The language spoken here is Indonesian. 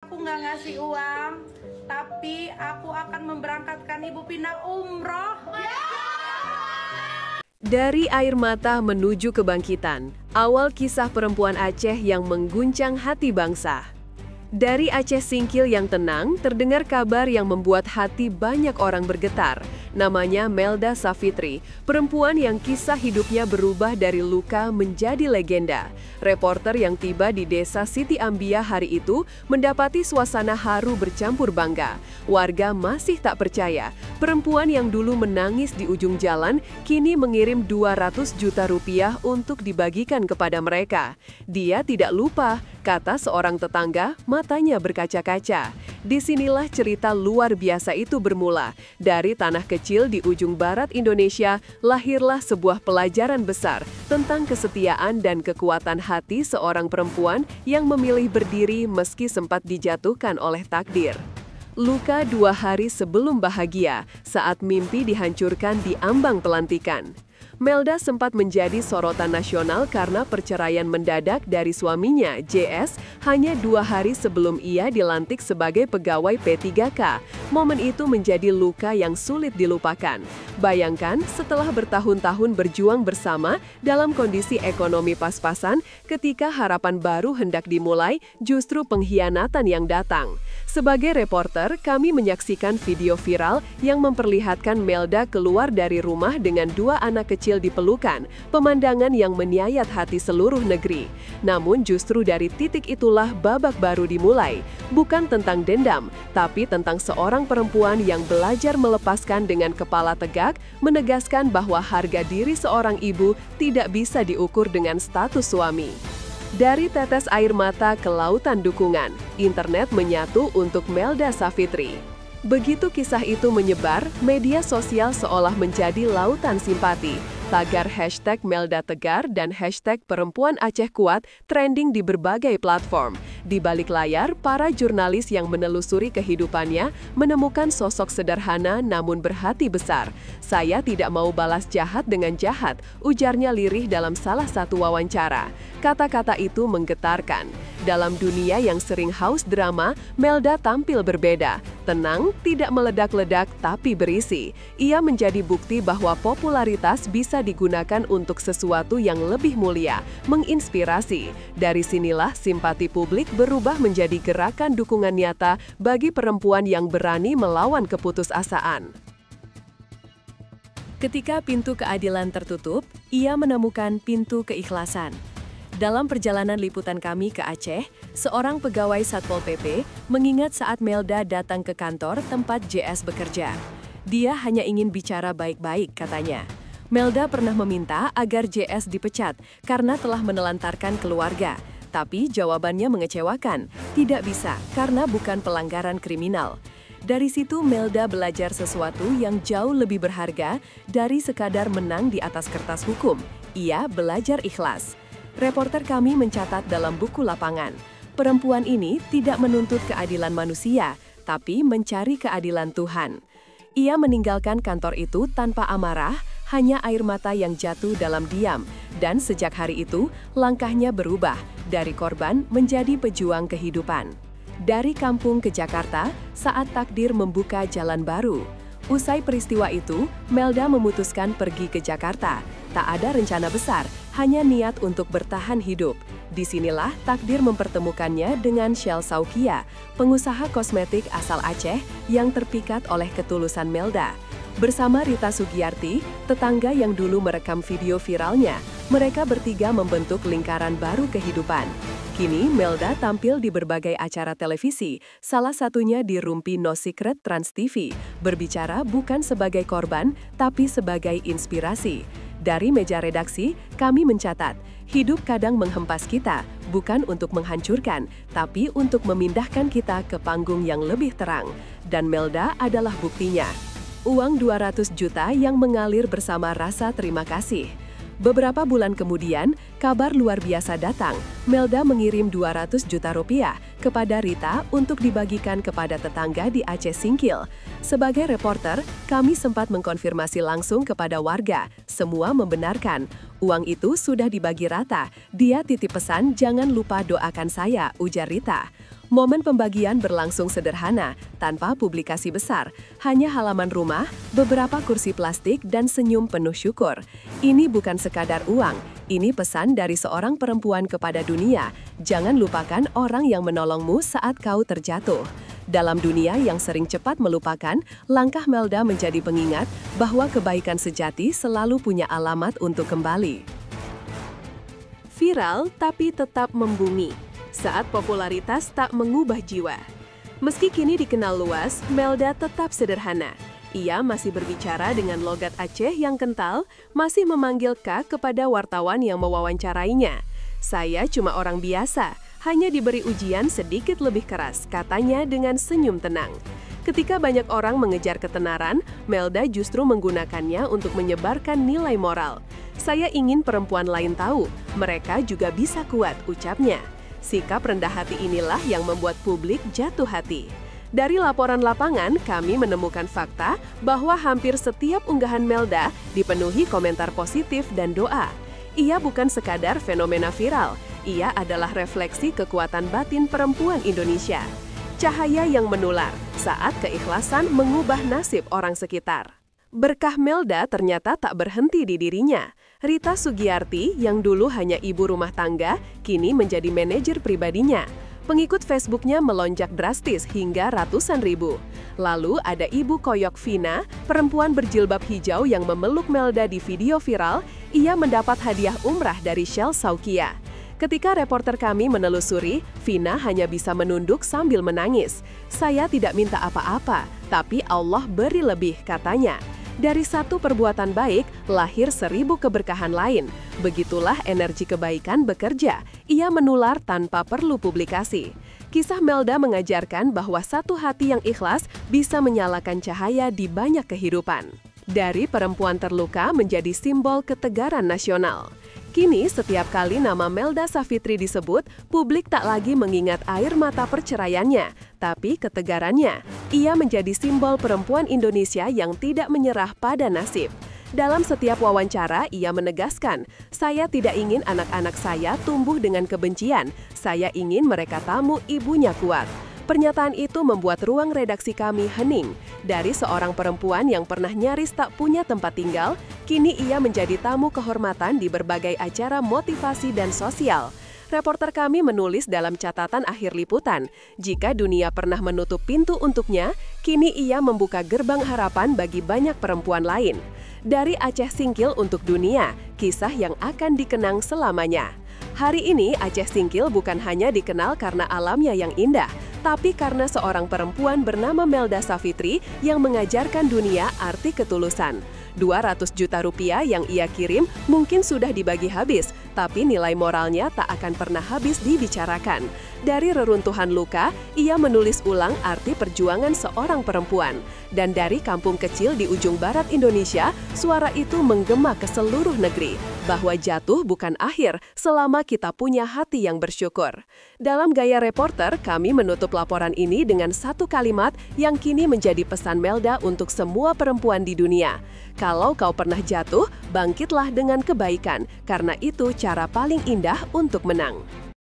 Aku nggak ngasih uang, tapi aku akan memberangkatkan Ibu Pina umroh. Dari air mata menuju kebangkitan, awal kisah perempuan Aceh yang mengguncang hati bangsa. Dari Aceh Singkil yang tenang, terdengar kabar yang membuat hati banyak orang bergetar. Namanya Melda Savitri, perempuan yang kisah hidupnya berubah dari luka menjadi legenda. Reporter yang tiba di desa Siti Ambia hari itu mendapati suasana haru bercampur bangga. Warga masih tak percaya, perempuan yang dulu menangis di ujung jalan kini mengirim 200 juta rupiah untuk dibagikan kepada mereka. Dia tidak lupa, kata seorang tetangga, matanya berkaca-kaca. Disinilah cerita luar biasa itu bermula. Dari tanah kecil di ujung barat Indonesia, lahirlah sebuah pelajaran besar tentang kesetiaan dan kekuatan hati seorang perempuan yang memilih berdiri meski sempat dijatuhkan oleh takdir. Luka 2 hari sebelum bahagia, saat mimpi dihancurkan di ambang pelantikan. Melda sempat menjadi sorotan nasional karena perceraian mendadak dari suaminya, JS, hanya 2 hari sebelum ia dilantik sebagai pegawai P3K. Momen itu menjadi luka yang sulit dilupakan. Bayangkan, setelah bertahun-tahun berjuang bersama dalam kondisi ekonomi pas-pasan, ketika harapan baru hendak dimulai, justru pengkhianatan yang datang. Sebagai reporter, kami menyaksikan video viral yang memperlihatkan Melda keluar dari rumah dengan 2 anak kecil di pelukan, pemandangan yang menyayat hati seluruh negeri. Namun justru dari titik itulah babak baru dimulai. Bukan tentang dendam, tapi tentang seorang perempuan yang belajar melepaskan dengan kepala tegak, menegaskan bahwa harga diri seorang ibu tidak bisa diukur dengan status suami. Dari tetes air mata ke lautan dukungan, internet menyatu untuk Melda Savitri. Begitu kisah itu menyebar, media sosial seolah menjadi lautan simpati. Tagar hashtag Melda Tegar dan hashtag Perempuan Aceh Kuat trending di berbagai platform. Di balik layar, para jurnalis yang menelusuri kehidupannya menemukan sosok sederhana namun berhati besar. Saya tidak mau balas jahat dengan jahat, ujarnya lirih dalam salah satu wawancara. Kata-kata itu menggetarkan. Dalam dunia yang sering haus drama, Melda tampil berbeda. Tenang, tidak meledak-ledak, tapi berisi. Ia menjadi bukti bahwa popularitas bisa digunakan untuk sesuatu yang lebih mulia, menginspirasi. Dari sinilah simpati publik berubah menjadi gerakan dukungan nyata bagi perempuan yang berani melawan keputusasaan. Ketika pintu keadilan tertutup, ia menemukan pintu keikhlasan. Dalam perjalanan liputan kami ke Aceh, seorang pegawai Satpol PP mengingat saat Melda datang ke kantor tempat JS bekerja. Dia hanya ingin bicara baik-baik, katanya. Melda pernah meminta agar JS dipecat karena telah menelantarkan keluarga. Tapi jawabannya mengecewakan, tidak bisa karena bukan pelanggaran kriminal. Dari situ Melda belajar sesuatu yang jauh lebih berharga dari sekadar menang di atas kertas hukum. Ia belajar ikhlas. Reporter kami mencatat dalam buku lapangan, perempuan ini tidak menuntut keadilan manusia, tapi mencari keadilan Tuhan. Ia meninggalkan kantor itu tanpa amarah, hanya air mata yang jatuh dalam diam, dan sejak hari itu, langkahnya berubah, dari korban menjadi pejuang kehidupan. Dari kampung ke Jakarta, saat takdir membuka jalan baru. Usai peristiwa itu, Melda memutuskan pergi ke Jakarta. Tak ada rencana besar, hanya niat untuk bertahan hidup. Disinilah takdir mempertemukannya dengan Shell Saukia, pengusaha kosmetik asal Aceh yang terpikat oleh ketulusan Melda. Bersama Rita Sugiyarti, tetangga yang dulu merekam video viralnya, mereka bertiga membentuk lingkaran baru kehidupan. Kini Melda tampil di berbagai acara televisi, salah satunya di Rumpi No Secret Trans TV, berbicara bukan sebagai korban, tapi sebagai inspirasi. Dari meja redaksi, kami mencatat, hidup kadang menghempas kita, bukan untuk menghancurkan, tapi untuk memindahkan kita ke panggung yang lebih terang. Dan Melda adalah buktinya. Uang 200 juta yang mengalir bersama rasa terima kasih. Beberapa bulan kemudian, kabar luar biasa datang. Melda mengirim 200 juta rupiah kepada Rita untuk dibagikan kepada tetangga di Aceh Singkil. Sebagai reporter, kami sempat mengkonfirmasi langsung kepada warga. Semua membenarkan. Uang itu sudah dibagi rata. Dia titip pesan, jangan lupa doakan saya, ujar Rita. Momen pembagian berlangsung sederhana, tanpa publikasi besar, hanya halaman rumah, beberapa kursi plastik, dan senyum penuh syukur. Ini bukan sekadar uang, ini pesan dari seorang perempuan kepada dunia. Jangan lupakan orang yang menolongmu saat kau terjatuh. Dalam dunia yang sering cepat melupakan, langkah Melda menjadi pengingat bahwa kebaikan sejati selalu punya alamat untuk kembali. Viral tapi tetap membumi. Saat popularitas tak mengubah jiwa. Meski kini dikenal luas, Melda tetap sederhana. Ia masih berbicara dengan logat Aceh yang kental, masih memanggil Kak kepada wartawan yang mewawancarainya. Saya cuma orang biasa, hanya diberi ujian sedikit lebih keras, katanya dengan senyum tenang. Ketika banyak orang mengejar ketenaran, Melda justru menggunakannya untuk menyebarkan nilai moral. Saya ingin perempuan lain tahu, mereka juga bisa kuat, ucapnya. Sikap rendah hati inilah yang membuat publik jatuh hati. Dari laporan lapangan, kami menemukan fakta bahwa hampir setiap unggahan Melda dipenuhi komentar positif dan doa. Ia bukan sekadar fenomena viral, ia adalah refleksi kekuatan batin perempuan Indonesia. Cahaya yang menular saat keikhlasan mengubah nasib orang sekitar. Berkah Melda ternyata tak berhenti di dirinya. Rita Sugiyarti, yang dulu hanya ibu rumah tangga, kini menjadi manajer pribadinya. Pengikut Facebooknya melonjak drastis hingga ratusan ribu. Lalu ada Ibu Koyok Vina, perempuan berjilbab hijau yang memeluk Melda di video viral. Ia mendapat hadiah umrah dari Shell Saukia. Ketika reporter kami menelusuri, Vina hanya bisa menunduk sambil menangis. Saya tidak minta apa-apa, tapi Allah beri lebih, katanya. Dari satu perbuatan baik, lahir 1000 keberkahan lain. Begitulah energi kebaikan bekerja. Ia menular tanpa perlu publikasi. Kisah Melda mengajarkan bahwa satu hati yang ikhlas bisa menyalakan cahaya di banyak kehidupan. Dari perempuan terluka menjadi simbol ketegaran nasional. Kini, setiap kali nama Melda Savitri disebut, publik tak lagi mengingat air mata perceraiannya, tapi ketegarannya. Ia menjadi simbol perempuan Indonesia yang tidak menyerah pada nasib. Dalam setiap wawancara, ia menegaskan, "Saya tidak ingin anak-anak saya tumbuh dengan kebencian. Saya ingin mereka tahu ibunya kuat." Pernyataan itu membuat ruang redaksi kami hening. Dari seorang perempuan yang pernah nyaris tak punya tempat tinggal, kini ia menjadi tamu kehormatan di berbagai acara motivasi dan sosial. Reporter kami menulis dalam catatan akhir liputan, jika dunia pernah menutup pintu untuknya, kini ia membuka gerbang harapan bagi banyak perempuan lain. Dari Aceh Singkil untuk dunia, kisah yang akan dikenang selamanya. Hari ini Aceh Singkil bukan hanya dikenal karena alamnya yang indah, tapi karena seorang perempuan bernama Melda Savitri yang mengajarkan dunia arti ketulusan. 200 juta rupiah yang ia kirim mungkin sudah dibagi habis, tapi nilai moralnya tak akan pernah habis dibicarakan. Dari reruntuhan luka, ia menulis ulang arti perjuangan seorang perempuan. Dan dari kampung kecil di ujung barat Indonesia, suara itu menggema ke seluruh negeri, bahwa jatuh bukan akhir selama kita punya hati yang bersyukur. Dalam gaya reporter, kami menutup laporan ini dengan satu kalimat yang kini menjadi pesan Melda untuk semua perempuan di dunia. Kalau kau pernah jatuh, bangkitlah dengan kebaikan, karena itu cara paling indah untuk menang.